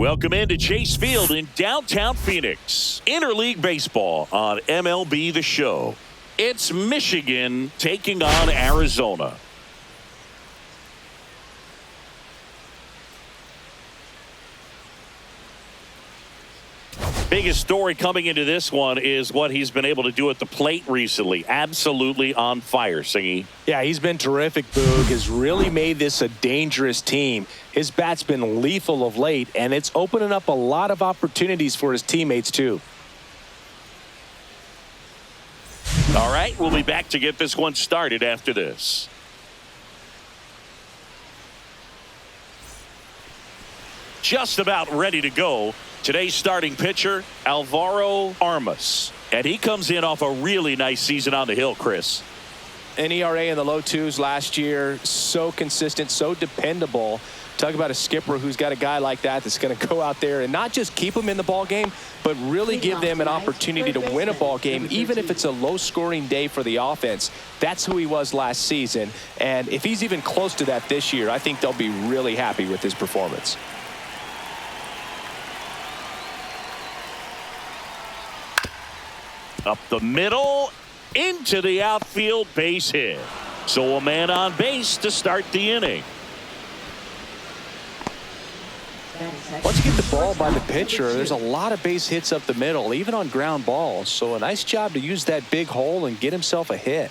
Welcome into Chase Field in downtown Phoenix. Interleague Baseball on MLB The Show. It's Michigan taking on Arizona. Biggest story coming into this one is what he's been able to do at the plate recently. Absolutely on fire, Singy. Yeah, he's been terrific, Boog. Has really made this a dangerous team. His bat's been lethal of late, and it's opening up a lot of opportunities for his teammates, too. All right, we'll be back to get this one started after this. Just about ready to go. Today's starting pitcher, Alvaro Armas. And he comes in off a really nice season on the hill, Chris. An ERA in the low twos last year. So consistent, so dependable. Talk about a skipper who's got a guy like that that's going to go out there and not just keep them in the ball game, but really give them an opportunity to win a ball game, even if it's a low-scoring day for the offense. That's who he was last season. And if he's even close to that this year, I think they'll be really happy with his performance. Up the middle, into the outfield, base hit. So a man on base to start the inning. Once you get the ball by the pitcher, there's a lot of base hits up the middle, even on ground balls. So a nice job to use that big hole and get himself a hit.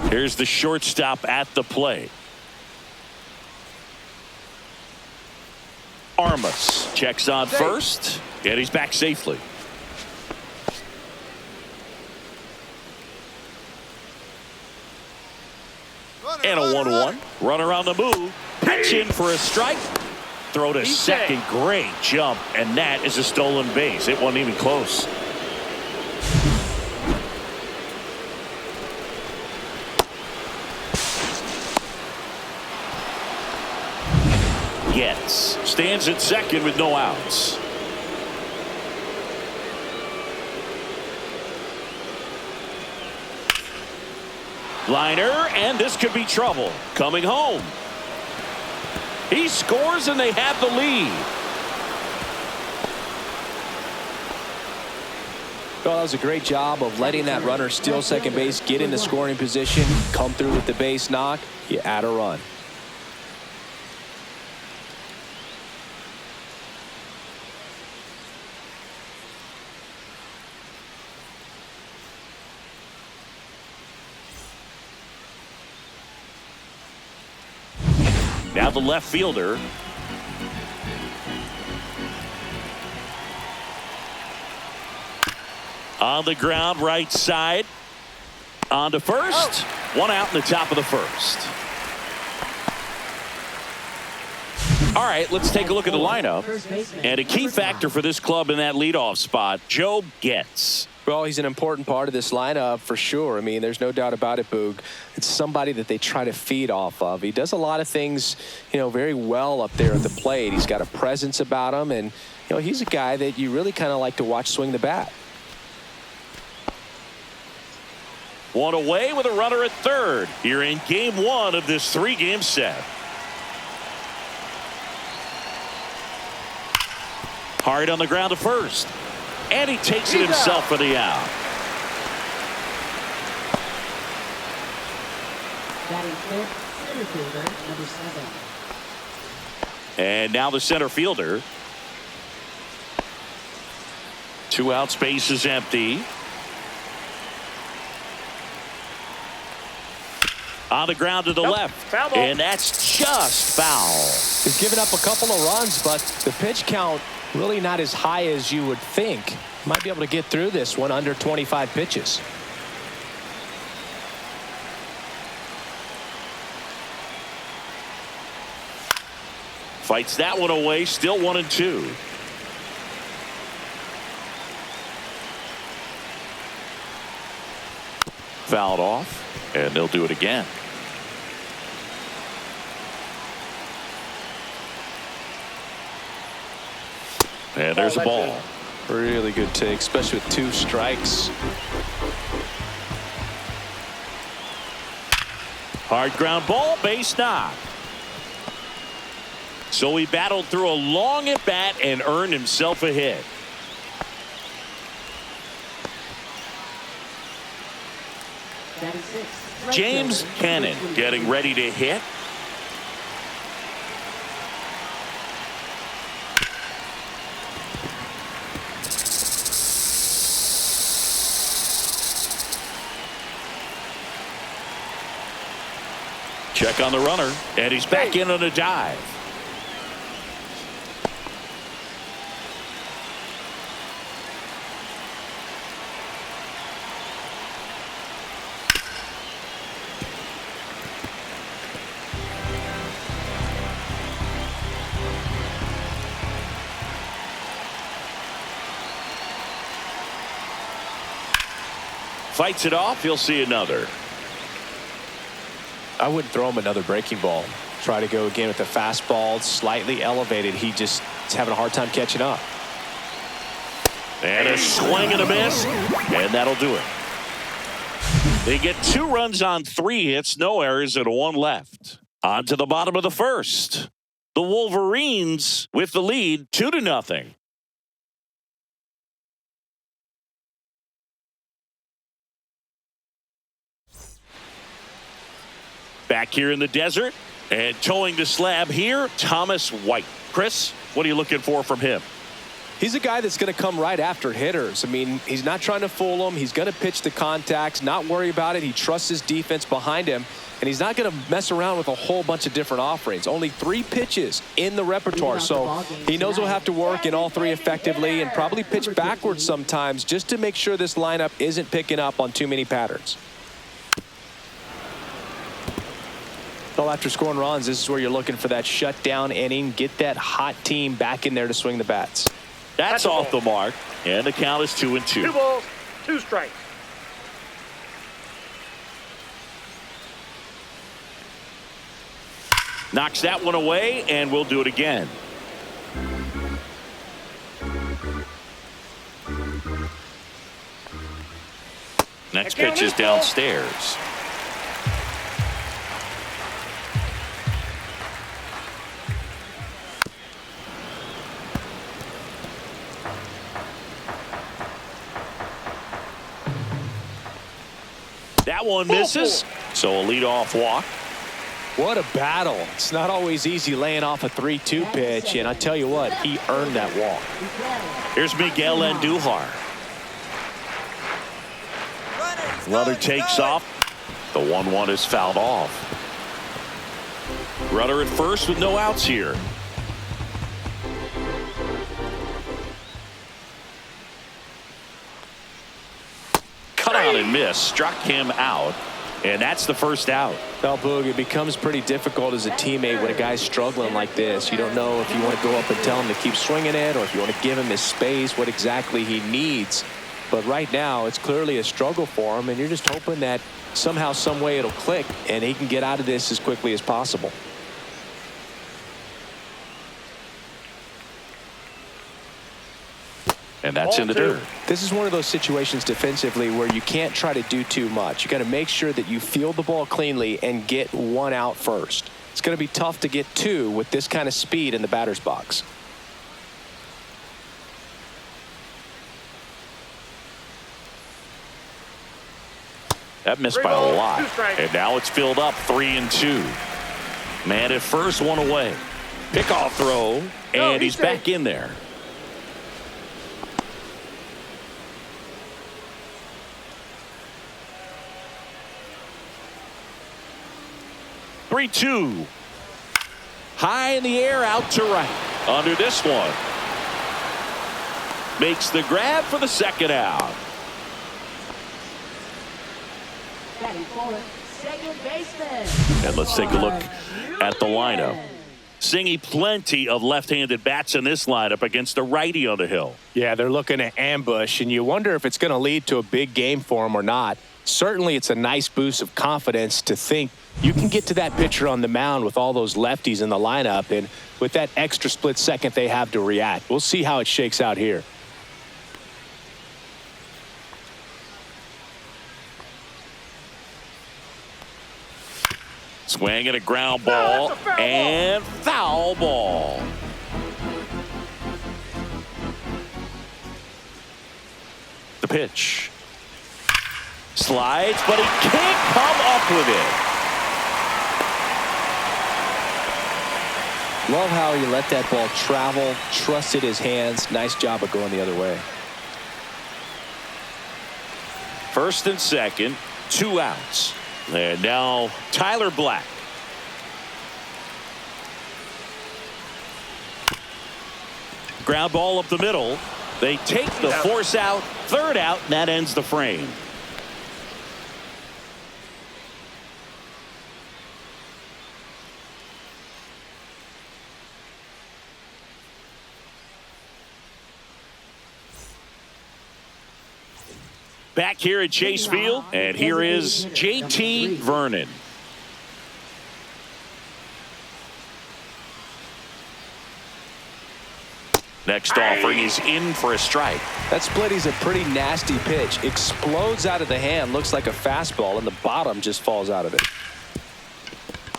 Here's the shortstop at the plate. Armas checks on first, and he's back safely. And a 1-1. Runner on the move. Pitch in for a strike. Throw to second. Great jump. And that is a stolen base. It wasn't even close. Gets. Stands at second with no outs. Liner, and this could be trouble. Coming home. He scores, and they have the lead. Well, that was a great job of letting that runner steal second base, get into scoring position, come through with the base knock. You add a run. Now the left fielder. On the ground, right side. On to first. One out in the top of the first. All right, let's take a look at the lineup. And a key factor for this club in that leadoff spot, Joe Getz. Well, he's an important part of this lineup for sure. I mean, there's no doubt about it, Boog. It's somebody that they try to feed off of. He does a lot of things, very well up there at the plate. He's got a presence about him, and, he's a guy that you really kind of like to watch swing the bat. One away with a runner at third here in game one of this three-game set. Hard on the ground to first. And he takes it himself for the out. Center fielder, number 7. And now the center fielder. 2 out, space is empty. On the ground to the left. And that's just foul. He's given up a couple of runs, but the pitch count really not as high as you would think. Might be able to get through this one under 25 pitches. Fights that one away. Still 1-2. Fouled off, and they'll do it again. And there's a ball. Really good take, especially with 2 strikes. Hard ground ball, base knock. So he battled through a long at bat and earned himself a hit. James Cannon getting ready to hit. Check on the runner, and he's back in on a dive. Fights it off. He'll see another. I wouldn't throw him another breaking ball. Try to go again with the fastball, slightly elevated. He just is having a hard time catching up. And a swing and a miss, and that'll do it. They get 2 runs on 3 hits, no errors, and 1 left. On to the bottom of the first. The Wolverines with the lead, 2-0. Back here in the desert, and towing the slab here, Thomas White. Chris, what are you looking for from him? He's a guy that's going to come right after hitters. I mean, he's not trying to fool them. He's going to pitch the contacts, not worry about it. He trusts his defense behind him, and he's not going to mess around with a whole bunch of different offerings. Only 3 pitches in the repertoire, so he knows he'll have to work in all 3 effectively and probably pitch backwards sometimes just to make sure this lineup isn't picking up on too many patterns. Well, after scoring runs, this is where you're looking for that shutdown inning. Get that hot team back in there to swing the bats. That's off the mark, and the count is 2-2. 2 balls, 2 strikes. Knocks that one away, and we'll do it again. Next pitch is downstairs. That one misses, so a leadoff walk. What a battle. It's not always easy laying off a 3-2 pitch, and I tell you what, he earned that walk. Here's Miguel Andujar. Runner takes off. The 1-1 is fouled off. Runner at first with no outs here. Cut out and miss. Struck him out. And that's the first out. Well, Boog, it becomes pretty difficult as a teammate when a guy's struggling like this. You don't know if you want to go up and tell him to keep swinging it or if you want to give him his space, what exactly he needs. But right now, it's clearly a struggle for him, and you're just hoping that somehow, some way it'll click and he can get out of this as quickly as possible. And that's in the dirt. This is one of those situations defensively where you can't try to do too much. You got to make sure that you field the ball cleanly and get 1 out first. It's going to be tough to get 2 with this kind of speed in the batter's box. That missed by a lot. And now it's filled up 3-2. Man at first, 1 away. Pickoff throw, and he's back in there. Three-two. High in the air, out to right. Under this one. Makes the grab for the second out. And let's take a look at the lineup. Seeing plenty of left-handed bats in this lineup against the righty on the hill. Yeah, they're looking to ambush, and you wonder if it's going to lead to a big game for them or not. Certainly, it's a nice boost of confidence to think you can get to that pitcher on the mound with all those lefties in the lineup, and with that extra split second they have to react. We'll see how it shakes out here. Swing and a ground ball that's a foul ball. and foul ball. The pitch. Slides, but he can't come up with it. Love how he let that ball travel, trusted his hands. Nice job of going the other way. First and second, 2 outs. And now Tyler Black. Ground ball up the middle. They take the force out, 3rd out, and that ends the frame. Back here at Chase Field, and here is JT Vernon. Next offering, he's in for a strike. That splitty's a pretty nasty pitch. Explodes out of the hand, looks like a fastball, and the bottom just falls out of it.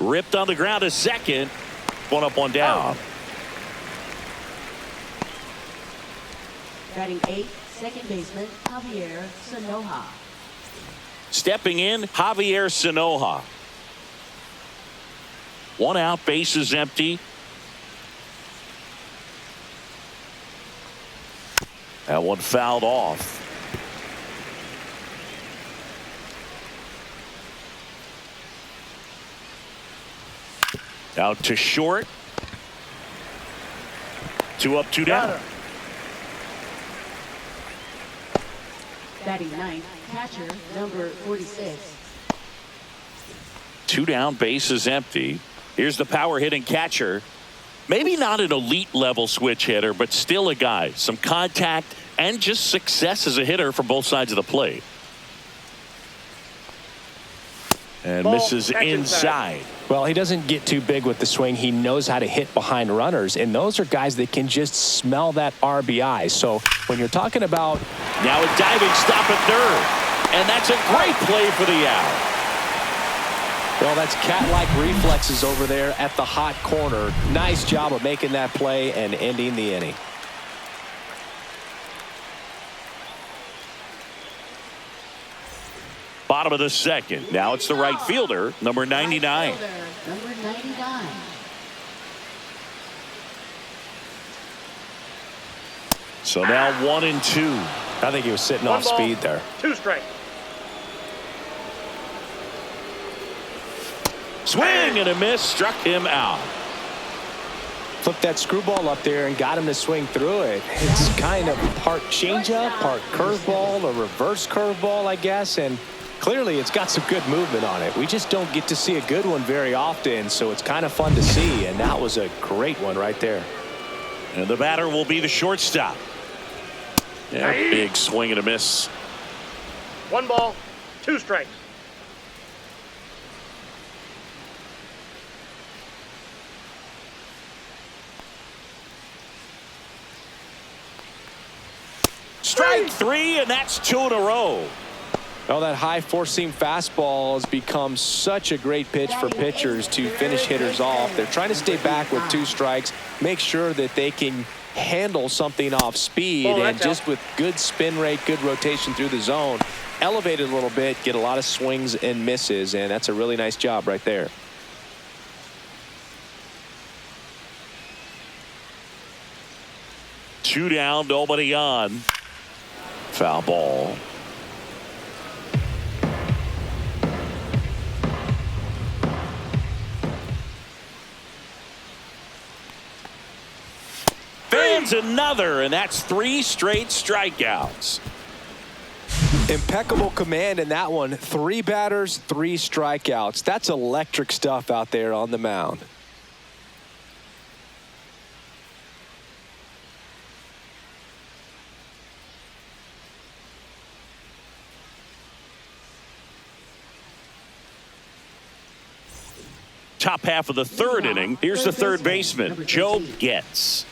Ripped on the ground a second. 1 up, 1 down. Batting 8th, second baseman Javier Sanoja. Stepping in, Javier Sanoja. 1 out, bases empty. That one fouled off. Out to short. 2 up, 2 down. Batting 9th, catcher number 46. 2 down, bases empty. Here's the power hitting catcher. Maybe not an elite level switch hitter, but still a guy. Some contact and just success as a hitter from both sides of the plate. And Ball, misses inside. Well, he doesn't get too big with the swing. He knows how to hit behind runners, and those are guys that can just smell that RBI. So when you're talking about... Now a diving stop at 3rd. And that's a great play for the out. Well, that's cat-like reflexes over there at the hot corner. Nice job of making that play and ending the inning. Bottom of the second. Now it's the right fielder, number 99. Number 99. So now 1 and 2. I think he was sitting off speed there. 2 strikes. Swing and a miss, struck him out. Flipped that screwball up there and got him to swing through it. It's kind of part changeup, part curveball, or reverse curveball, I guess. And clearly it's got some good movement on it. We just don't get to see a good one very often, so it's kind of fun to see. And that was a great one right there. And the batter will be the shortstop. Yeah, big swing and a miss. 1 ball, 2 strikes. Strike 3, and that's 2 in a row. Well, that high four-seam fastball has become such a great pitch for pitchers to finish hitters off. They're trying to stay back with 2 strikes, make sure that they can handle something off speed, and just with good spin rate, good rotation through the zone, elevate it a little bit, get a lot of swings and misses, and that's a really nice job right there. Two down, nobody on. Foul ball. Fans another, and that's 3 straight strikeouts. Impeccable command in that one. 3 batters, 3 strikeouts. That's electric stuff out there on the mound. Top half of the 3rd inning. Here's the 3rd baseman, Joe Getz.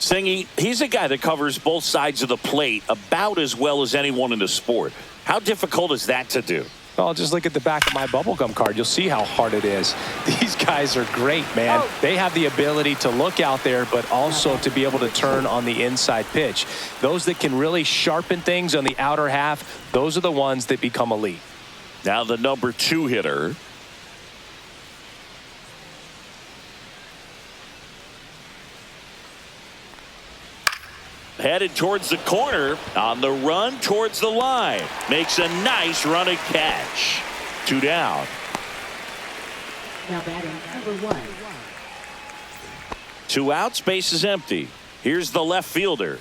Singy, he's a guy that covers both sides of the plate about as well as anyone in the sport. How difficult is that to do? Well, just look at the back of my bubblegum card. You'll see how hard it is. These guys are great, man. They have the ability to look out there, but also to be able to turn on the inside pitch. Those that can really sharpen things on the outer half, those are the ones that become elite. Now the number 2 hitter. Headed towards the corner, on the run towards the line. Makes a nice running catch. 2 down. Now batting number 1. 2 outs, base is empty. Here's the left fielder.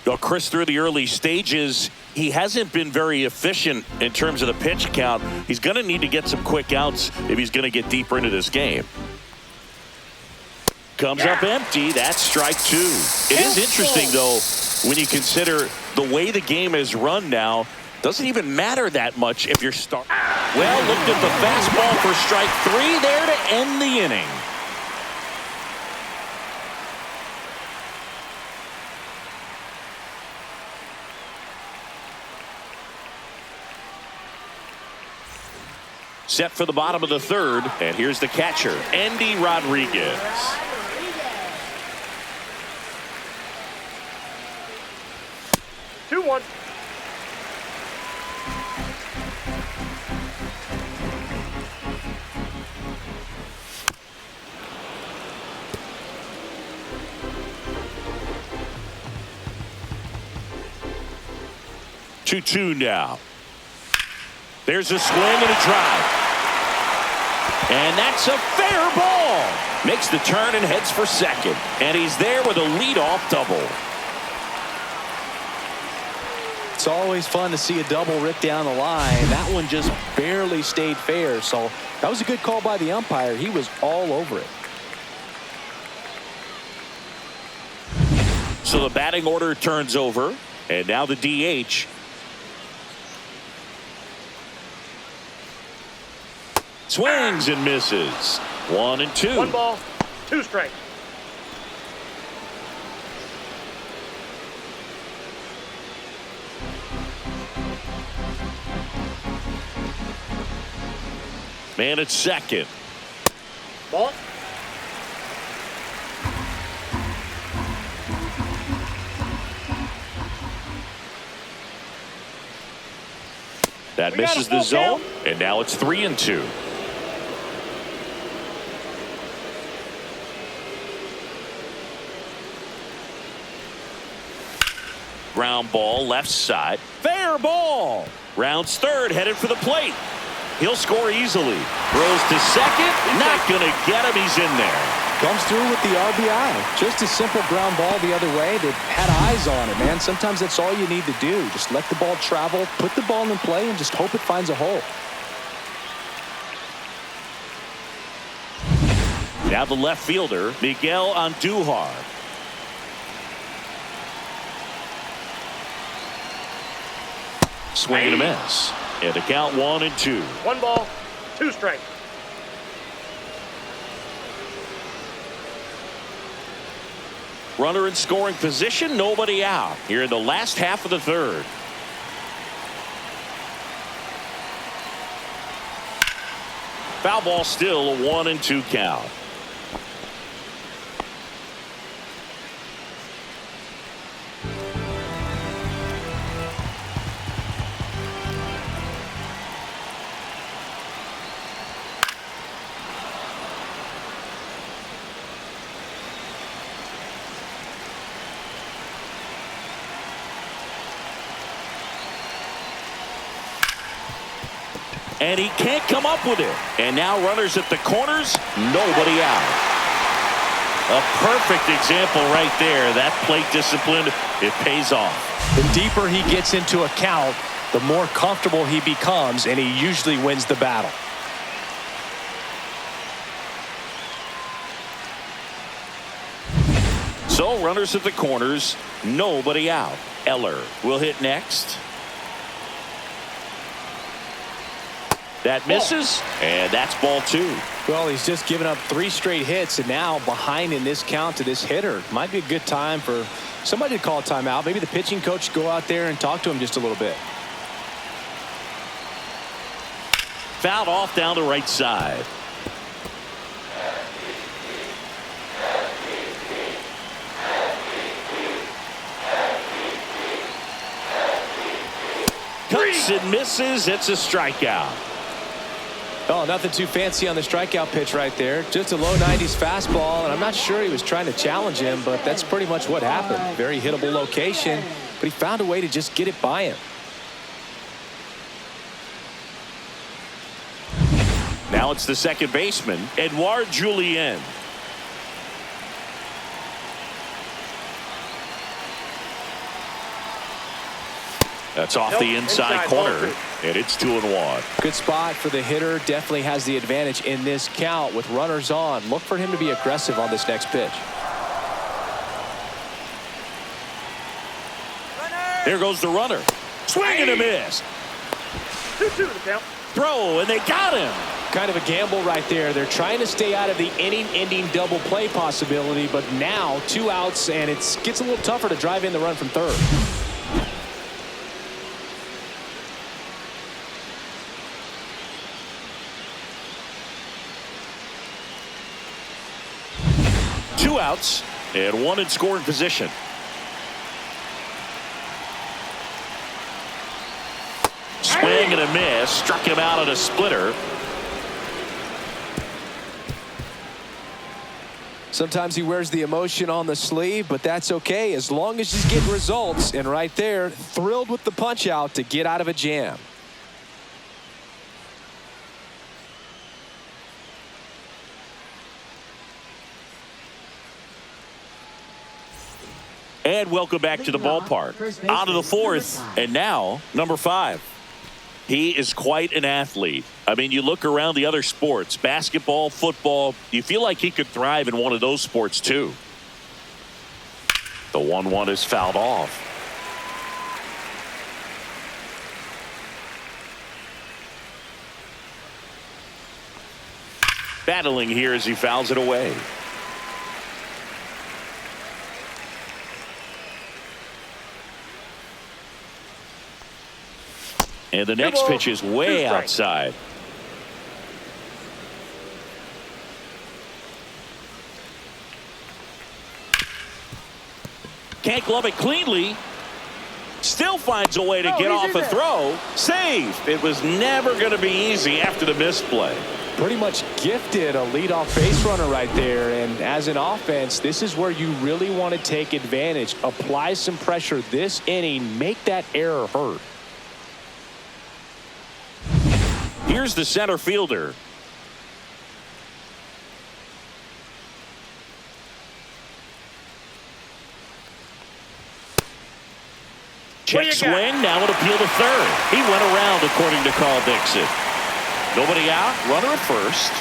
Well, Chris, through the early stages, he hasn't been very efficient in terms of the pitch count. He's going to need to get some quick outs if he's going to get deeper into this game. Comes up empty. That's strike 2. It is interesting, though, when you consider the way the game is run now. Doesn't even matter that much if you're start. Well, looked at the fastball for strike 3 there to end the inning. Set for the bottom of the 3rd, and here's the catcher, Andy Rodriguez. 2-1. Two now. There's a swing and a drive. And that's a fair ball. Makes the turn and heads for second. And he's there with a leadoff double. It's always fun to see a double rip down the line. That one just barely stayed fair. So that was a good call by the umpire. He was all over it. So the batting order turns over. And now the DH. Swings and misses. 1-2. 1 ball, 2 strikes. Man at second. Ball. That misses the zone, and now it's 3-2. Ground ball left side. Fair ball. Rounds 3rd, headed for the plate. He'll score easily. Throws to second. Not going to get him. He's in there. Comes through with the RBI. Just a simple ground ball the other way. They had eyes on it, man. Sometimes that's all you need to do. Just let the ball travel, put the ball in play, and just hope it finds a hole. Now the left fielder, Miguel Andujar. Swing and a miss. And the count 1-2. 1 ball, 2 strikes. Runner in scoring position, nobody out. Here in the last half of the 3rd. Foul ball still, a 1-2 count. And he can't come up with it. And now runners at the corners, nobody out. A perfect example right there. That plate discipline, it pays off. The deeper he gets into a count, the more comfortable he becomes, and he usually wins the battle. So runners at the corners, nobody out. Eller will hit next. That misses, and that's ball 2. Well, he's just given up 3 straight hits, and now behind in this count to this hitter. Might be a good time for somebody to call a timeout. Maybe the pitching coach go out there and talk to him just a little bit. fouled off down the right side. Cuts and misses. It's a strikeout. Oh, nothing too fancy on the strikeout pitch right there. Just a low 90s fastball, and I'm not sure he was trying to challenge him, but that's pretty much what happened. Very hittable location, but he found a way to just get it by him. Now it's the second baseman, Edouard Julien. That's off the inside corner, and it's 2-1. Good spot for the hitter. Definitely has the advantage in this count with runners on. Look for him to be aggressive on this next pitch. There goes the runner. Swing and a miss. 2-2 the count. Throw, and they got him. Kind of a gamble right there. They're trying to stay out of the inning-ending double play possibility, but now 2 outs, and it gets a little tougher to drive in the run from third. Two outs and one in scoring position. Swing and a miss. Struck him out on a splitter. Sometimes he wears the emotion on the sleeve, but that's okay as long as he's getting results. And right there, thrilled with the punch out to get out of a jam. And welcome back to the ballpark. On to the fourth, and now number 5. He is quite an athlete. I mean, you look around the other sports, basketball, football, you feel like he could thrive in one of those sports too. The 1-1 is fouled off. Battling here as he fouls it away. And the next pitch is way outside. Can't glove it cleanly. Still finds a way to get off a throw. Safe. It was never going to be easy after the misplay. Pretty much gifted a leadoff base runner right there. And as an offense, this is where you really want to take advantage. Apply some pressure this inning. Make that error hurt. Here's the center fielder. Check swing. Now it'll appeal to third. He went around, according to Carl Dixon. Nobody out. Runner at first.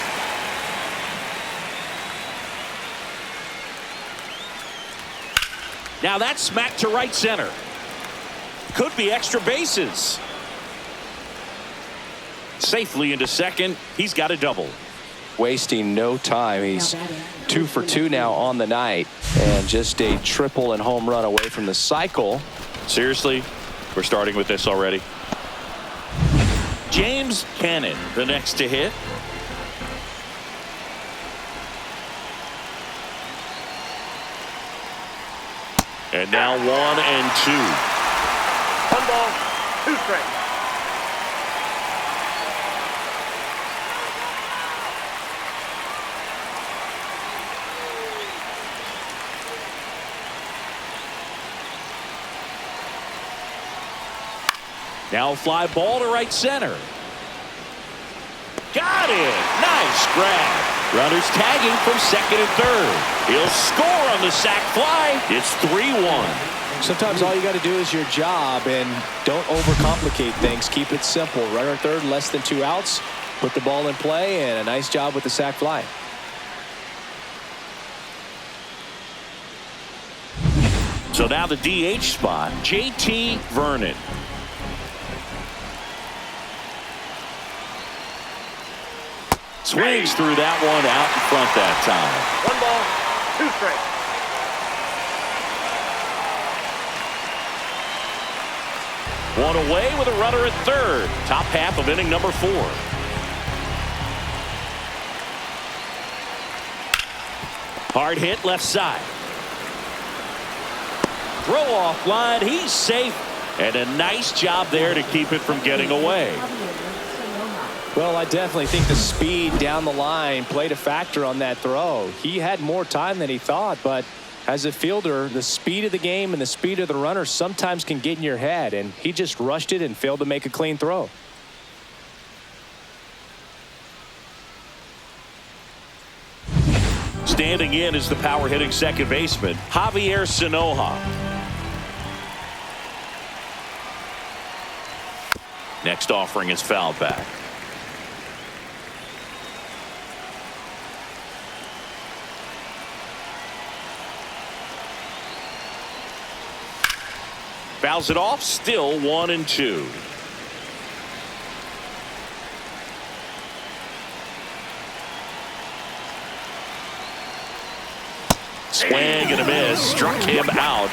Now that's smacked to right center. Could be extra bases. Safely into second. He's got a double. Wasting no time. He's 2 for 2 now on the night, and just a triple and home run away from the cycle. Seriously, we're starting with this already. James Cannon, the next to hit. And now 1 and 2. 1 ball, 2 strikes. Now a fly ball to right center. Got it. Nice grab. Runners tagging from second and third. He'll score on the sac fly. It's 3-1. Sometimes all you got to do is your job and don't overcomplicate things. Keep it simple. Runner at third, less than 2 outs. Put the ball in play, and a nice job with the sac fly. So now the DH spot, JT Vernon. Swings through that one out in front that time. 1 ball, 2 strikes. One away with a runner at third. Top half of inning number 4. Hard hit left side. Throw off line. He's safe. And a nice job there to keep it from getting away. Well, I definitely think the speed down the line played a factor on that throw. He had more time than he thought, but as a fielder, the speed of the game and the speed of the runner sometimes can get in your head, and he just rushed it and failed to make a clean throw. Standing in is the power hitting second baseman, Javier Sanoja. Next offering is fouled back. Fouls it off, still 1-2. Swing and a miss, struck him out.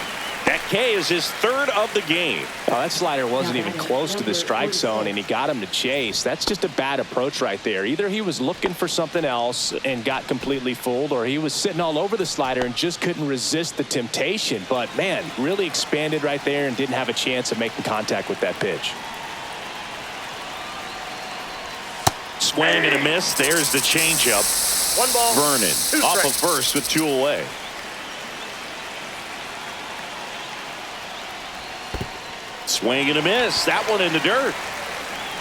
That K is his third of the game. Oh, that slider wasn't even close to the strike zone, and he got him to chase. That's just a bad approach right there. Either he was looking for something else and got completely fooled, or he was sitting all over the slider and just couldn't resist the temptation. But, man, really expanded right there and didn't have a chance of making contact with that pitch. Swing and a miss. There's the changeup. 1 ball. Vernon off of first with 2 away. Swing and a miss. That one in the dirt.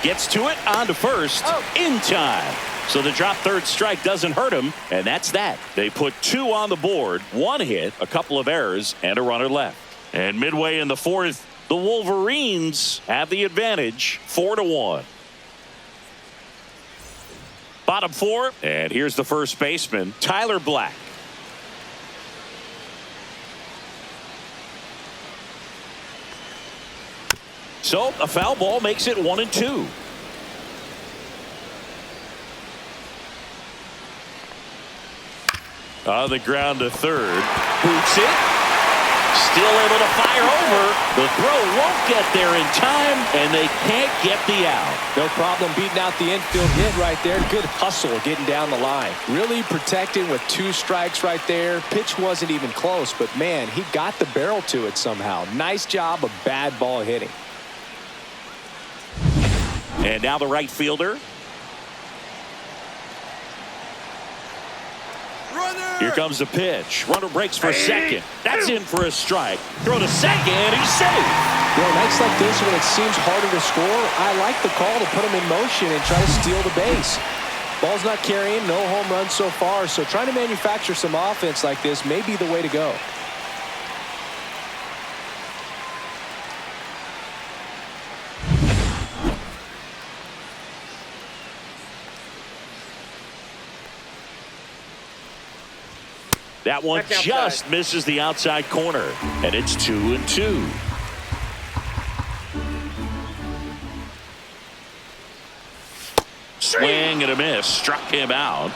Gets to it on to first in time. So the drop third strike doesn't hurt him, and that's that. They put 2 on the board, 1 hit, a couple of errors, and a runner left. And midway in the 4th, the Wolverines have the advantage, 4-1. Bottom 4, and here's the first baseman, Tyler Black. So a foul ball makes it 1-2. On the ground to third. Boots it. Still able to fire over. The throw won't get there in time, and they can't get the out. No problem beating out the infield hit right there. Good hustle getting down the line. Really protected with 2 strikes right there. Pitch wasn't even close, but man, he got the barrel to it somehow. Nice job of bad ball hitting. And now the right fielder. Here comes the pitch. Runner breaks for second. That's in for a strike. Throw to second. He's safe. Well, nights like this when it seems harder to score, I like the call to put him in motion and try to steal the base. Ball's not carrying. No home runs so far. So trying to manufacture some offense like this may be the way to go. That one just misses the outside corner, and it's 2-2. Swing and a miss, struck him out,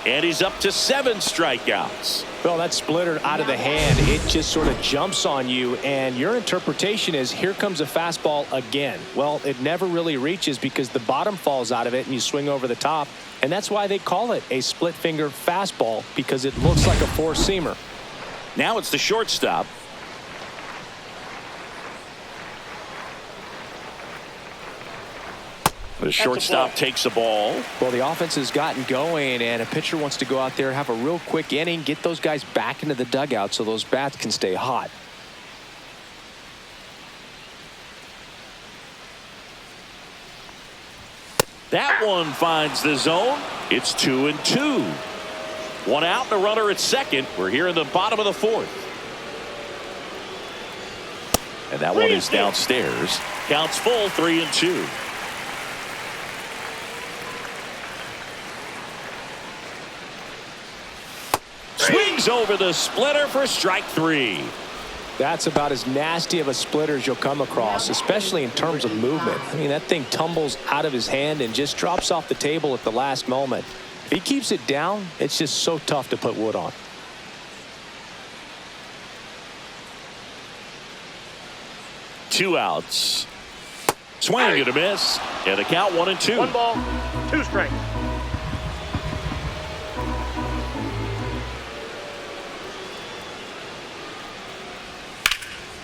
and he's up to 7 strikeouts. Well, that splitter out of the hand, it just sort of jumps on you, and your interpretation is here comes a fastball again. Well, it never really reaches because the bottom falls out of it and you swing over the top, and that's why they call it a split finger fastball, because it looks like a four-seamer. Now it's the shortstop. The shortstop takes the ball. Well, the offense has gotten going, and a pitcher wants to go out there, have a real quick inning, get those guys back into the dugout so those bats can stay hot. That one finds the zone. It's 2-2. 1 out and a runner at second. We're here in the bottom of the 4th. And that one is downstairs. Counts full, 3-2. Swings over the splitter for strike 3. That's about as nasty of a splitter as you'll come across, especially in terms of movement. I mean, that thing tumbles out of his hand and just drops off the table at the last moment. If he keeps it down, it's just so tough to put wood on. Two outs. Swing and a miss. And the count 1-2. 1 ball, 2 strikes.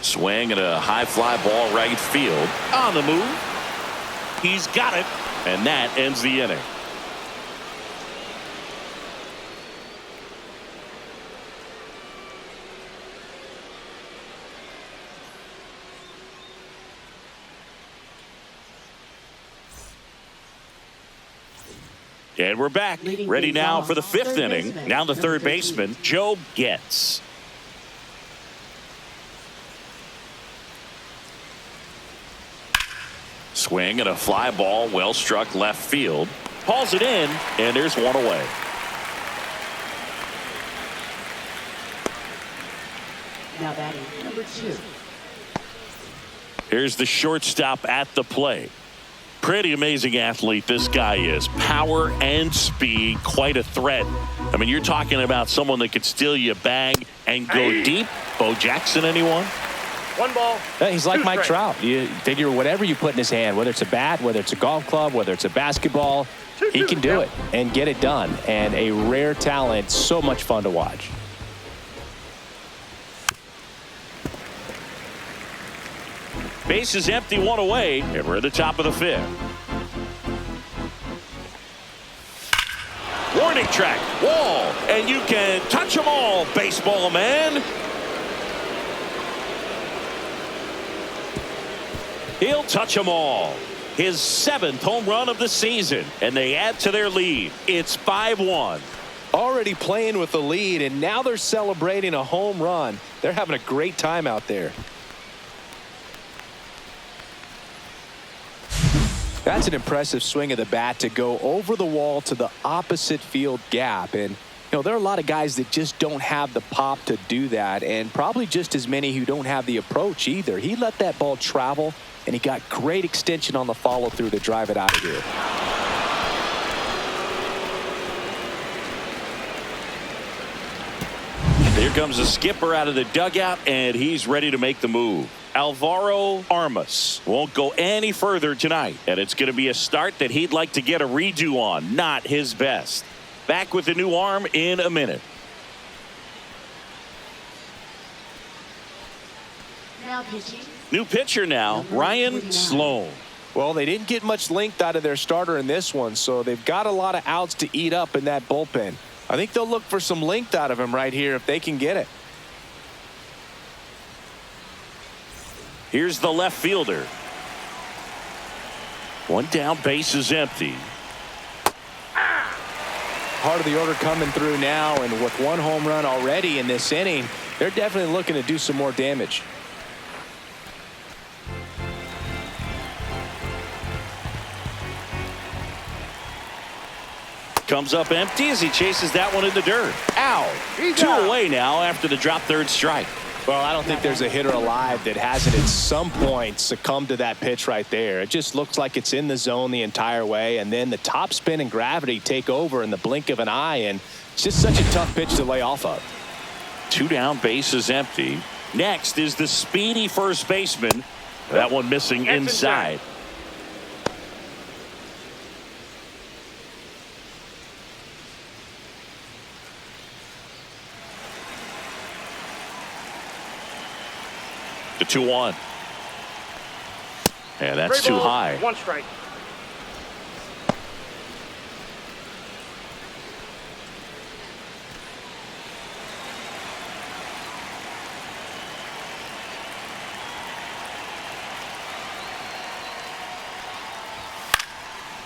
Swing and a high fly ball right field. On the move. He's got it. And that ends the inning. And we're back. Ready now for the fifth inning. Now the third baseman, Joe Getz. Swing and a fly ball, well struck left field. Hauls it in, and there's one away. Now batting number 2. Here's the shortstop at the plate. Pretty amazing athlete this guy is. Power and speed, quite a threat. I mean, you're talking about someone that could steal you a bag and go deep. Bo Jackson, anyone? 1 ball. Yeah, he's like 2 Mike strikes. Trout. You figure whatever you put in his hand, whether it's a bat, whether it's a golf club, whether it's a basketball, he can do it and get it done. And a rare talent, so much fun to watch. Base is empty, one away, and we're at the top of the fifth. Warning track, wall, and you can touch them all, baseball man. He'll touch them all. His 7th home run of the season, and they add to their lead. It's 5-1. Already playing with the lead, and now they're celebrating a home run. They're having a great time out there. That's an impressive swing of the bat to go over the wall to the opposite field gap. And, you know, there are a lot of guys that just don't have the pop to do that, and probably just as many who don't have the approach either. He let that ball travel, and he got great extension on the follow through to drive it out of here. Here comes the skipper out of the dugout, and he's ready to make the move. Alvaro Armas won't go any further tonight, and it's going to be a start that he'd like to get a redo on. Not his best. Back with the new arm in a minute. Now pitching. New pitcher now, Ryan Sloan. Well, they didn't get much length out of their starter in this one, so they've got a lot of outs to eat up in that bullpen. I think they'll look for some length out of him right here if they can get it. Here's the left fielder. One down, base is empty. Part of the order coming through now, and with 1 home run already in this inning, they're definitely looking to do some more damage. Comes up empty as he chases that one in the dirt. Out. He's 2 out. away now after the drop third strike. Well, I don't think there's a hitter alive that hasn't at some point succumbed to that pitch right there. It just looks like it's in the zone the entire way, and then the top spin and gravity take over in the blink of an eye, and it's just such a tough pitch to lay off of. 2 down, base is empty. Next is the speedy first baseman. That one missing That's inside. The 2-1. And that's 3 too balls, high. 1 strike.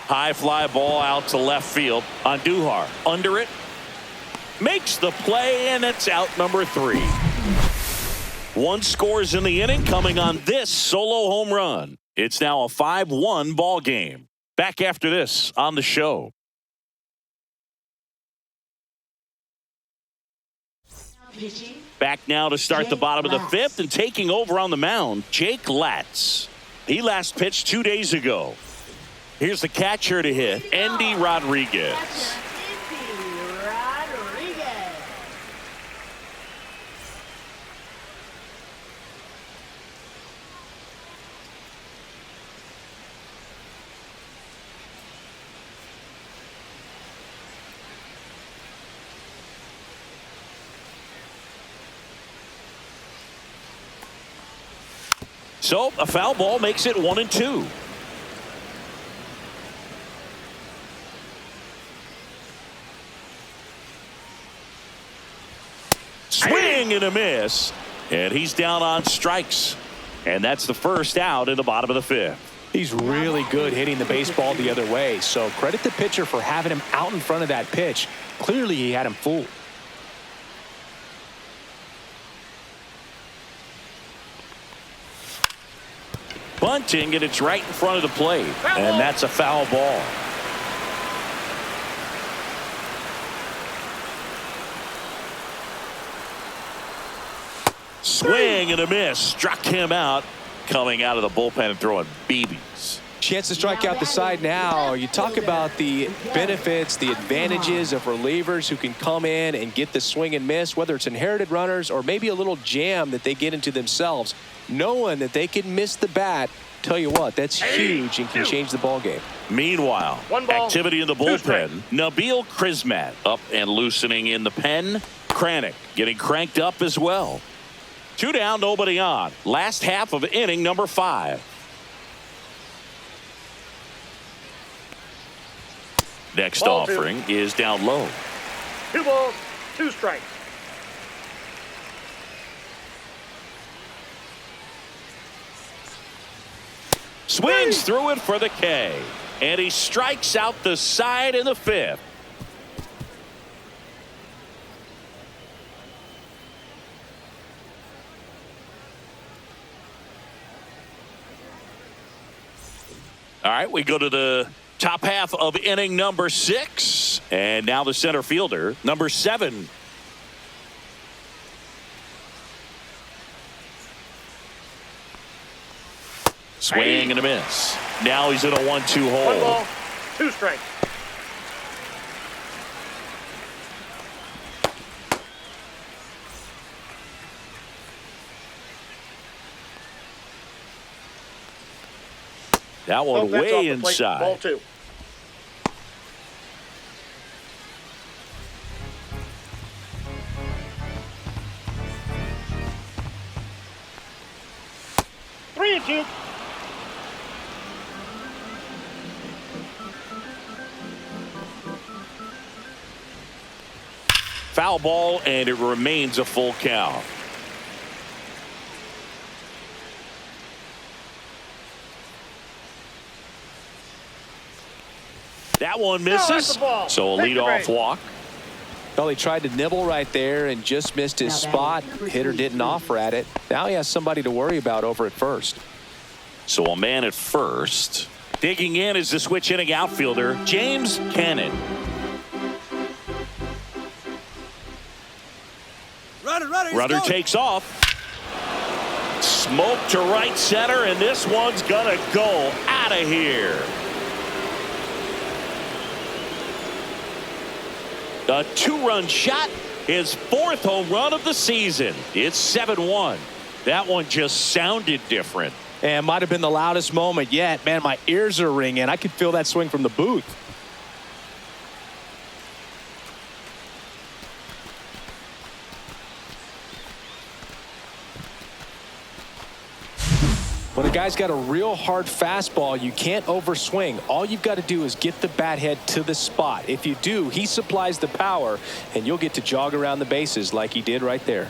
High fly ball out to left field on Duhar. Under it. Makes the play, and it's out number 3. 1 scores in the inning coming on this solo home run. It's now a 5-1 ball game. Back after this on the show. Now pitching. Back now to start the Jake bottom of the Latz. 5th, and taking over on the mound, Jake Latz. He last pitched 2 days ago. Here's the catcher to hit, Andy Rodriguez. Catcher, Andy Rodriguez. So a foul ball makes it 1-2. Swing and a miss. And he's down on strikes. And that's the first out in the bottom of the fifth. He's really good hitting the baseball the other way. So credit the pitcher for having him out in front of that pitch. Clearly he had him fooled. Bunting, and it's right in front of the plate. And that's a foul ball. Swing and a miss. Struck him out. Coming out of the bullpen and throwing BBs. Chance to strike out the side now. You talk about the benefits, the advantages of relievers who can come in and get the swing and miss, whether it's inherited runners or maybe a little jam that they get into themselves. Knowing that they can miss the bat, tell you what, that's huge and can change the ball game. Meanwhile, activity in the bullpen. Nabil Krismat up and loosening in the pen. Kranick getting cranked up as well. 2 down, nobody on. Last half of inning number 5. Next offering is down low. 2 balls, 2 strikes. Swings through it for the K. And he strikes out the side in the 5th. All right, we go to the top half of inning number 6. And now the center fielder, number 7. Swing and a miss. Now he's in a 1-2 hole. 1 ball, 2 strikes. That one way inside. Ball 2. Three and 2. Foul ball, and it remains a full count. That one misses. So a leadoff walk. Well, he tried to nibble right there and just missed his spot. Hitter didn't offer at it. Now he has somebody to worry about over at first. So a man at first. Digging in is the switch hitting outfielder, James Cannon. Runner takes off. Smoke to right center, and this one's gonna go out of here. A 2-run shot, his 4th home run of the season. It's 7-1. That one just sounded different. And might have been the loudest moment yet. Man, my ears are ringing. I could feel that swing from the booth. When a guy's got a real hard fastball, you can't overswing. All you've got to do is get the bat head to the spot. If you do, he supplies the power, and you'll get to jog around the bases like he did right there.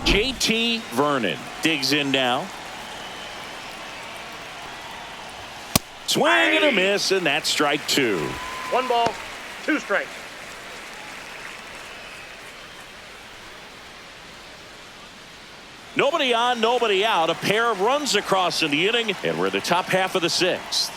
JT Vernon digs in now. Swing and a miss, and that's strike 2. 1 ball, 2 strikes. Nobody on, nobody out. A pair of runs across in the inning, and we're the top half of the 6th.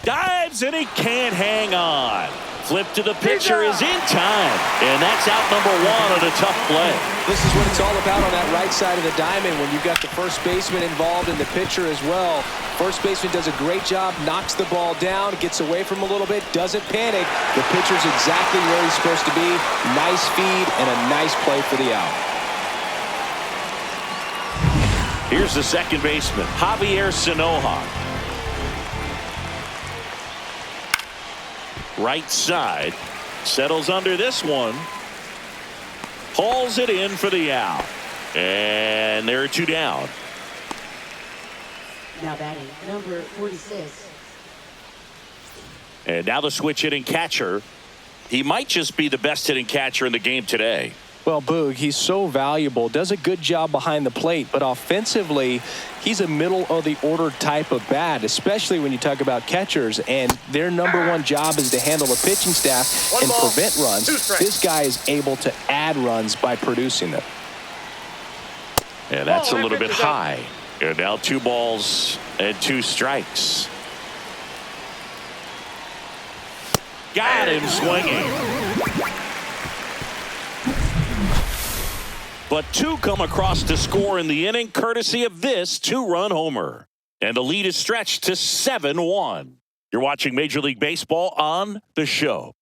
Dives, and he can't hang on. Flip to the pitcher is in time, and that's out number 1 on a tough play. This is what it's all about on that right side of the diamond when you've got the first baseman involved and the pitcher as well. First baseman does a great job, knocks the ball down, gets away from him a little bit, doesn't panic. The pitcher's exactly where he's supposed to be. Nice feed and a nice play for the out. Here's the second baseman, Javier Sanoja. Right side. Settles under this one. Hauls it in for the out. And there are 2 down. Now batting, number 46. And now the switch hitting catcher. He might just be the best hitting catcher in the game today. Well, Boog, he's so valuable, does a good job behind the plate, but offensively, he's a middle-of-the-order type of bat, especially when you talk about catchers, and their number one job is to handle the pitching staff and prevent runs. This guy is able to add runs by producing them. And that's a little bit high. And now 2 balls and 2 strikes. Got him swinging. But 2 come across to score in the inning, courtesy of this 2-run homer. And the lead is stretched to 7-1. You're watching Major League Baseball on The Show.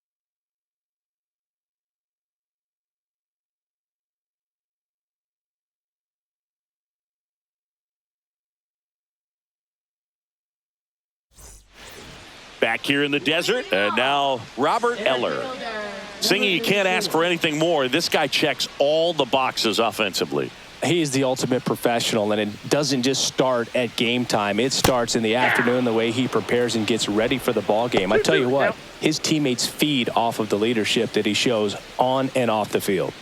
Back here in the desert, and now Robert Eller. Singy, you can't ask for anything more. This guy checks all the boxes offensively. He's the ultimate professional, and it doesn't just start at game time. It starts in the afternoon, the way he prepares and gets ready for the ball game. I tell you what, his teammates feed off of the leadership that he shows on and off the field.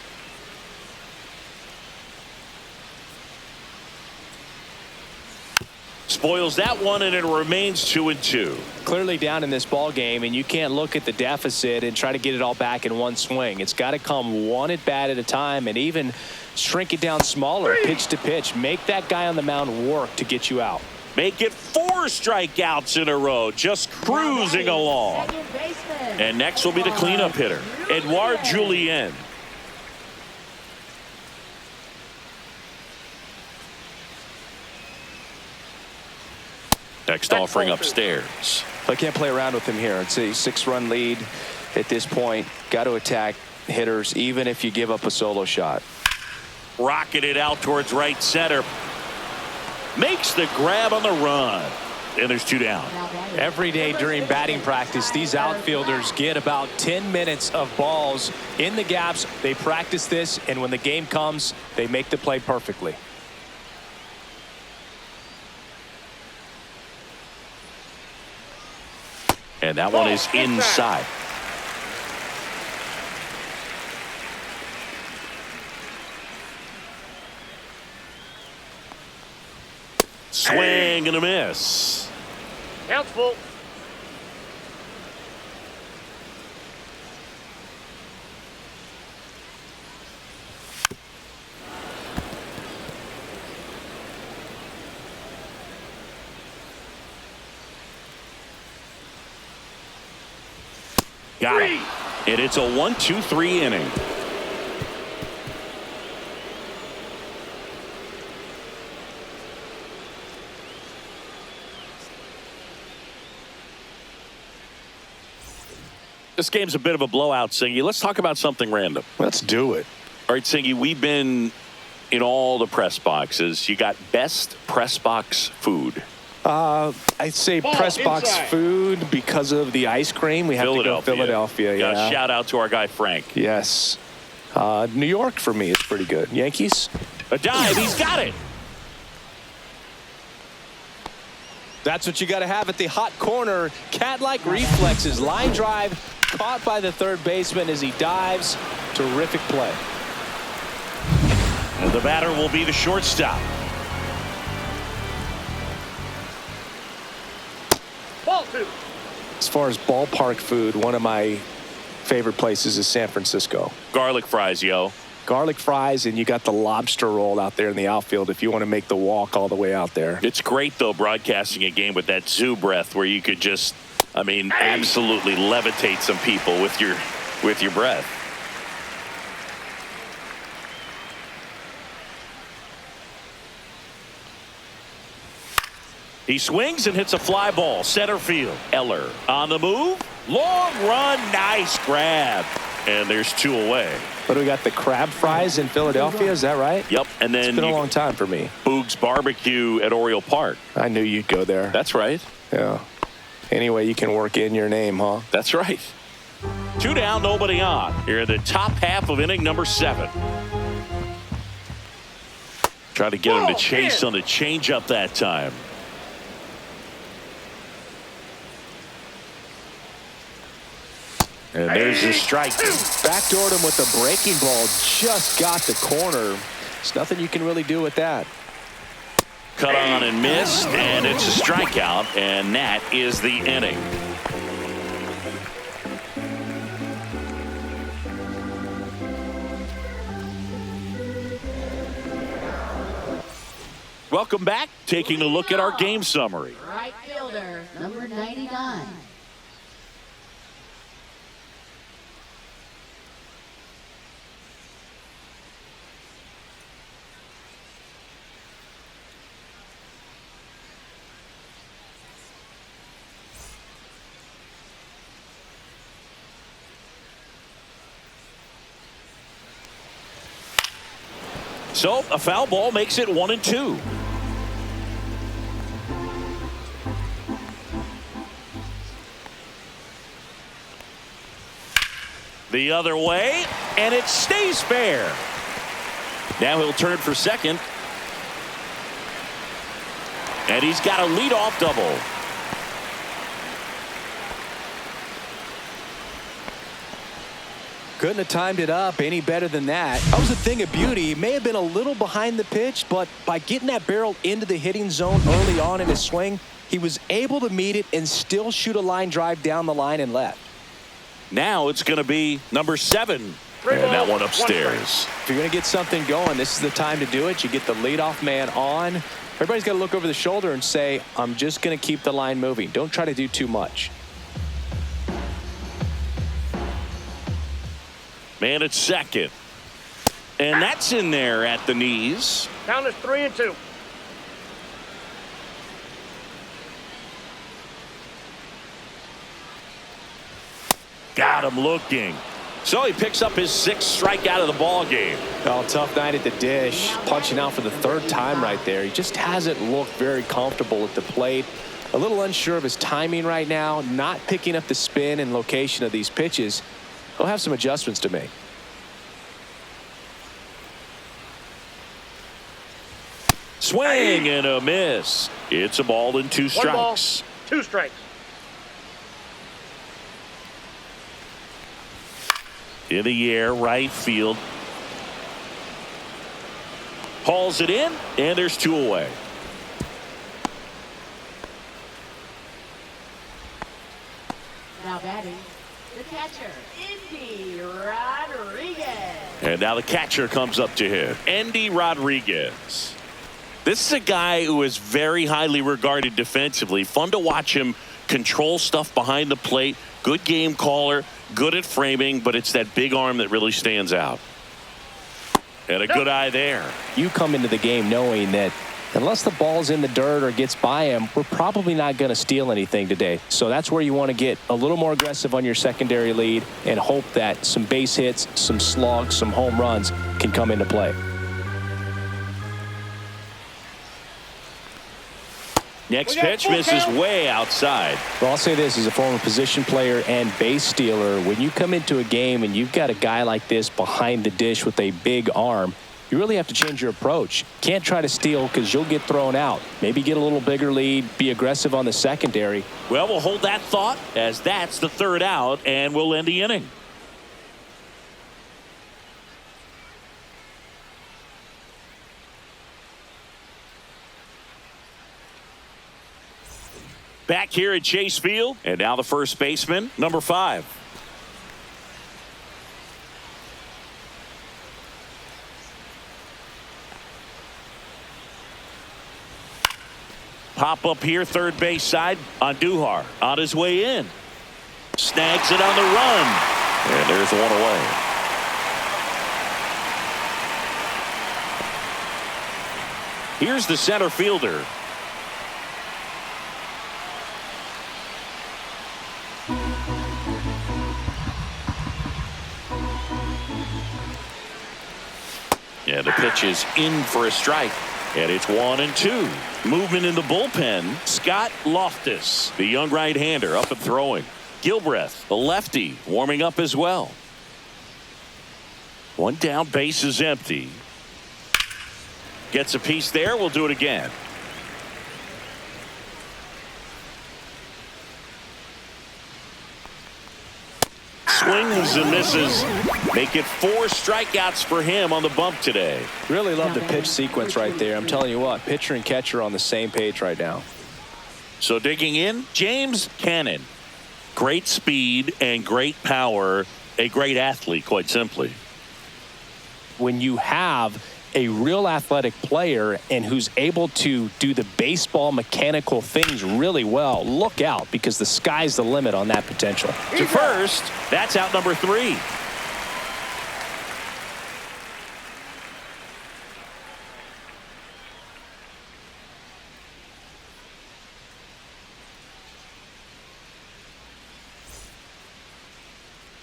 Spoils that one, and it remains 2-2. Clearly down in this ball game, and you can't look at the deficit and try to get it all back in one swing. It's got to come one at bat at a time, and even shrink it down smaller, pitch to pitch. Make that guy on the mound work to get you out. Make it 4 strikeouts in a row, just cruising along. And next will be the cleanup hitter, Edouard Julien. Next offering upstairs. I can't play around with him here. It's a 6-run lead at this point. Got to attack hitters, even if you give up a solo shot. Rocketed out towards right center. Makes the grab on the run. And there's 2 down. Every day during batting practice, these outfielders get about 10 minutes of balls in the gaps. They practice this, and when the game comes, they make the play perfectly. And that one is inside. Swing and a miss. Count's full. Got it. And it's a 1-2-3 inning. This game's a bit of a blowout, Singy. Let's talk about something random. Let's do it. All right, Singy, we've been in all the press boxes. You got best press box food. I'd say press box food because of the ice cream. We have to go Philadelphia. Yeah. Shout out to our guy Frank. Yes. New York for me is pretty good. Yankees. A dive. He's got it. That's what you got to have at the hot corner. Cat-like reflexes. Line drive caught by the third baseman as he dives. Terrific play. And the batter will be the shortstop. Ball 2. As far as ballpark food, one of my favorite places is San Francisco. Garlic fries, yo. Garlic fries, and you got the lobster roll out there in the outfield if you want to make the walk all the way out there. It's great, though, broadcasting a game with that zoo breath where you could just, absolutely levitate some people with your breath. He swings and hits a fly ball. Center field. Eller on the move. Long run. Nice grab. And there's 2 away. But we got the crab fries in Philadelphia. Is that right? Yep. And then it's been a long time for me. Boog's Barbecue at Oriole Park. I knew you'd go there. That's right. Yeah. Anyway, you can work in your name, huh? That's right. Two down, nobody on. Here in the top half of inning number 7. Try to get him to chase on the changeup that time. And there's the strike. Backdoored him with the breaking ball. Just got the corner. There's nothing you can really do with that. Cut on and missed, and it's a strikeout, and that is the inning. Welcome back. Taking a look at our game summary. Right fielder, number 99. So a foul ball makes it 1-2. The other way, and it stays fair. Now he'll turn for second. And he's got a leadoff double. Couldn't have timed it up any better than that. That was a thing of beauty. He may have been a little behind the pitch, but by getting that barrel into the hitting zone early on in his swing, he was able to meet it and still shoot a line drive down the line and left. Now it's going to be number 7. And that one upstairs. If you're going to get something going, this is the time to do it. You get the leadoff man on. Everybody's got to look over the shoulder and say, I'm just going to keep the line moving. Don't try to do too much. Man at second. And that's in there at the knees. Count is 3-2. Got him looking. So he picks up his 6th strikeout of the ball game. Oh, tough night at the dish. Punching out for the 3rd time right there. He just hasn't looked very comfortable at the plate. A little unsure of his timing right now. Not picking up the spin and location of these pitches. He'll have some adjustments to make. Swing and a miss. It's a ball and 2 strikes. 1 ball, 2 strikes. In the air, right field. Hauls it in, and there's 2 away. Now batting, the catcher, Andy Rodriguez. And now the catcher comes up to him, Andy Rodriguez. This is a guy who is very highly regarded defensively. Fun to watch him control stuff behind the plate. Good game caller, good at framing, but it's that big arm that really stands out. And a good eye there. You come into the game knowing that unless the ball's in the dirt or gets by him, we're probably not going to steal anything today. So that's where you want to get a little more aggressive on your secondary lead and hope that some base hits, some slugs, some home runs can come into play. Next pitch misses way outside. Well, I'll say this as a former position player and base stealer. When you come into a game and you've got a guy like this behind the dish with a big arm, you really have to change your approach. Can't try to steal because you'll get thrown out. Maybe get a little bigger lead, be aggressive on the secondary. Well, we'll hold that thought as that's the 3rd out, and we'll end the inning. Back here at Chase Field, and now the first baseman, number 5. Pop up here, third base side on Duhar. On his way in. Snags it on the run. And there's 1 away. Here's the center fielder. Yeah, the pitch is in for a strike. And it's 1-2. Movement in the bullpen. Scott Loftus, the young right-hander, up and throwing. Gilbreth, the lefty, warming up as well. One down, base is empty. Gets a piece there. We'll do it again. Swings and misses. Make it 4 strikeouts for him on the bump today. Really love the pitch sequence right there. I'm telling you what, pitcher and catcher on the same page right now. So digging in, James Cannon. Great speed and great power. A great athlete, quite simply. When you have a real athletic player and who's able to do the baseball mechanical things really well, look out, because the sky's the limit on that potential. To first, that's out number 3.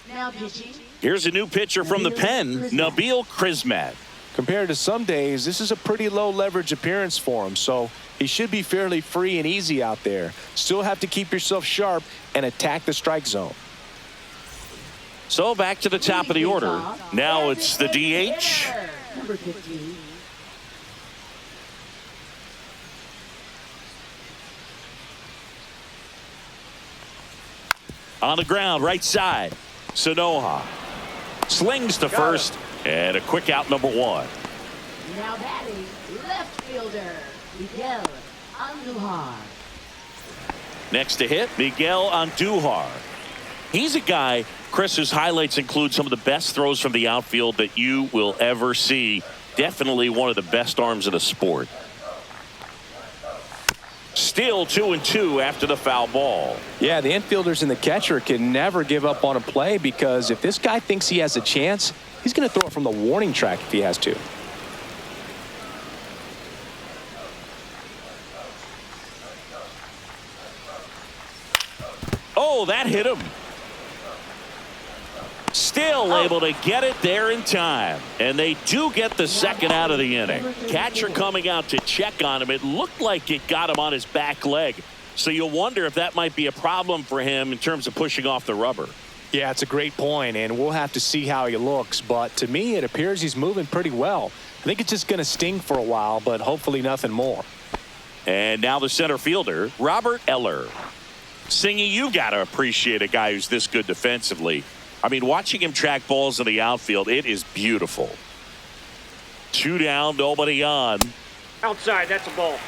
Now pitching. Here's a new pitcher from the pen, Nabil Krismat. Compared to some days, this is a pretty low leverage appearance for him, so he should be fairly free and easy out there. Still have to keep yourself sharp and attack the strike zone. So back to the top of the order. Now it's the DH. Number 15. On the ground, right side. Sanoha slings to first, and a quick out, number 1. Now batting, left fielder, Miguel Andujar. Next to hit, Miguel Andujar. He's a guy, Chris, whose highlights include some of the best throws from the outfield that you will ever see. Definitely one of the best arms in the sport. Still 2-2 after the foul ball. Yeah, the infielders and the catcher can never give up on a play, because if this guy thinks he has a chance, he's going to throw it from the warning track if he has to. Oh, that hit him. Still able to get it there in time. And they do get the second out of the inning. Catcher coming out to check on him. It looked like it got him on his back leg. So you'll wonder if that might be a problem for him in terms of pushing off the rubber. Yeah, it's a great point, and we'll have to see how he looks. But to me, it appears he's moving pretty well. I think it's just going to sting for a while, but hopefully nothing more. And now the center fielder, Robert Eller. Singy, you got to appreciate a guy who's this good defensively. I mean, watching him track balls in the outfield, it is beautiful. 2 down, nobody on. Outside, that's a ball.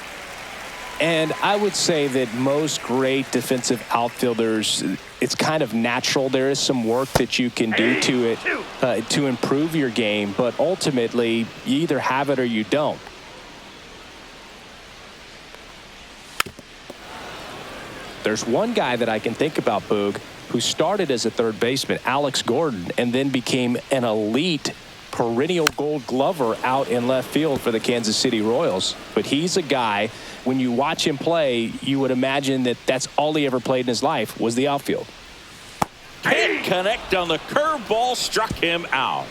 And I would say that most great defensive outfielders, it's kind of natural. There is some work that you can do to it to improve your game, but ultimately, you either have it or you don't. There's one guy that I can think about, Boog, who started as a third baseman, Alex Gordon, and then became an elite perennial gold glover out in left field for the Kansas City Royals. But he's a guy, when you watch him play, you would imagine that that's all he ever played in his life was the outfield. Can't connect on the curveball, struck him out.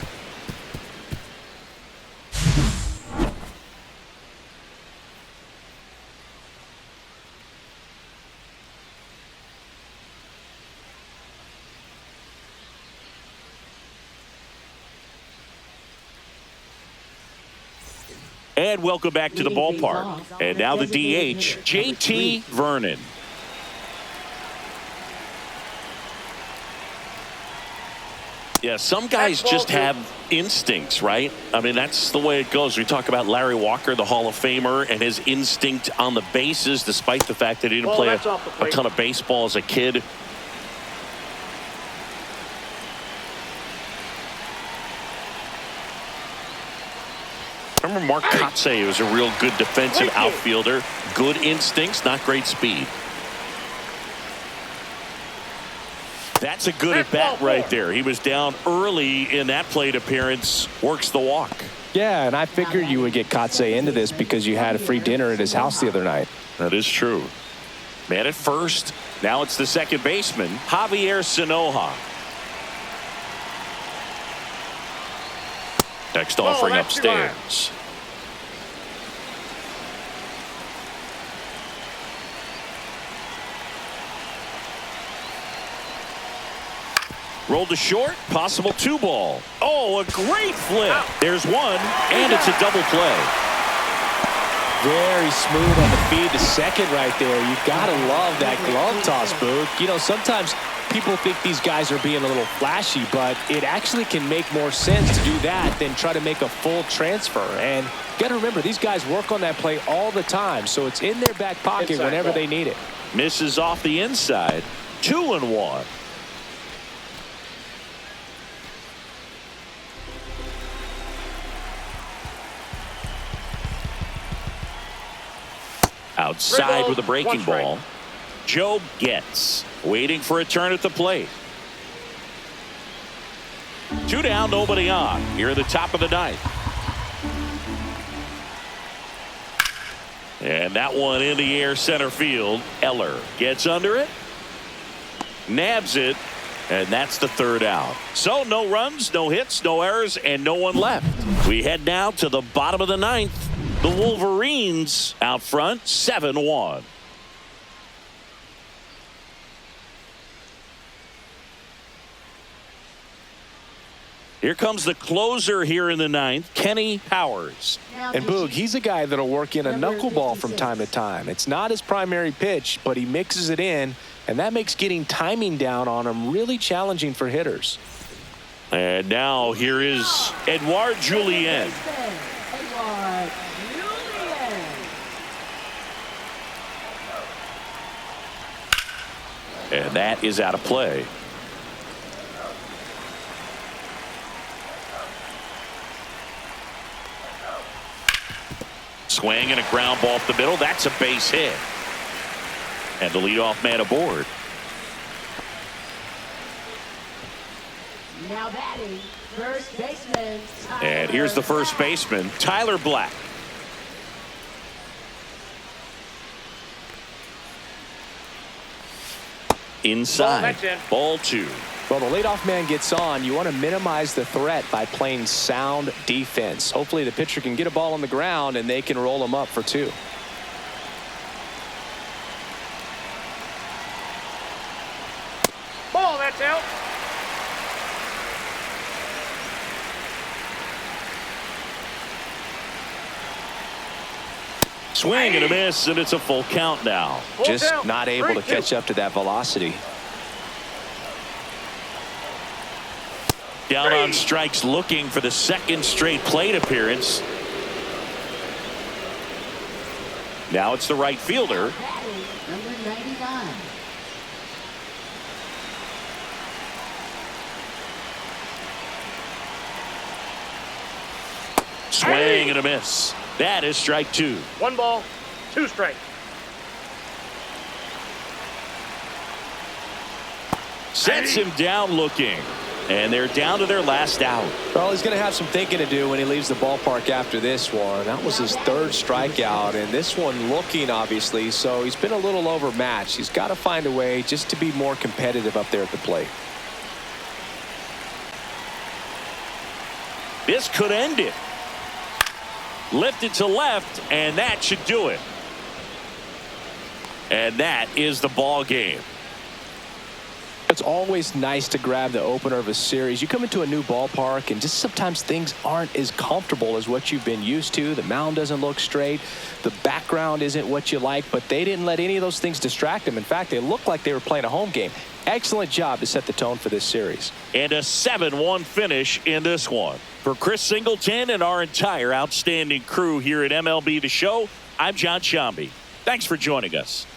And welcome back to the ballpark. And now the DH, JT Vernon. Yeah, some guys just have instincts, right? I mean, that's the way it goes. We talk about Larry Walker, the Hall of Famer, and his instinct on the bases, despite the fact that he didn't play a ton of baseball as a kid. Remember Mark Kotsay was a real good defensive outfielder. Good instincts, not great speed. That's a good at bat right there. He was down early in that plate appearance. Works the walk. Yeah, and I figured you would get Kotsay into this because you had a free dinner at his house the other night. That is true. Man at first. Now it's the second baseman, Javier Sanoha. Next offering upstairs. Rolled to short, possible 2-ball. Oh, a great flip. There's one, and it's a double play. Very smooth on the feed to second right there. You got to love that glove toss, Boog. You know, sometimes people think these guys are being a little flashy, but it actually can make more sense to do that than try to make a full transfer. And you got to remember, these guys work on that play all the time, so it's in their back pocket whenever they need it. Misses off the inside. 2-1. Outside with a breaking ball. Joe Getz waiting for a turn at the plate. 2 down, nobody on. Here at the top of the ninth. And that one in the air center field. Eller gets under it. Nabs it. And that's the 3rd out. So no runs, no hits, no errors, and no one left. We head now to the bottom of the ninth. The Wolverines out front, 7-1. Here comes the closer here in the ninth, Kenny Powers. And Boog, he's a guy that'll work in a knuckleball from time to time. It's not his primary pitch, but he mixes it in, and that makes getting timing down on him really challenging for hitters. And now here is Edouard Julien. And that is out of play. Swing and a ground ball up the middle. That's a base hit. And the leadoff man aboard. Now batting, first baseman. And here's the first baseman, Tyler Black. Inside. Ball 2. Well, the leadoff man gets on. You want to minimize the threat by playing sound defense. Hopefully the pitcher can get a ball on the ground and they can roll him up for 2. Ball, that's out. Swing and a miss, and it's a full count now. Just not able to catch up to that velocity. Down on strikes, looking for the 2nd straight plate appearance. Now it's the right fielder. Number 99. Swing and a miss. That is strike 2. 1 ball, 2 strikes. Sets him down looking. And they're down to their last out. Well, he's going to have some thinking to do when he leaves the ballpark after this one. That was his 3rd strikeout, and this one looking, obviously, so he's been a little overmatched. He's got to find a way just to be more competitive up there at the plate. This could end it. Lifted to left, and that should do it. And that is the ball game. It's always nice to grab the opener of a series. You come into a new ballpark and just sometimes things aren't as comfortable as what you've been used to. The mound doesn't look straight. The background isn't what you like, but they didn't let any of those things distract them. In fact, they looked like they were playing a home game. Excellent job to set the tone for this series. And a 7-1 finish in this one. For Chris Singleton and our entire outstanding crew here at MLB The Show, I'm John Shambi. Thanks for joining us.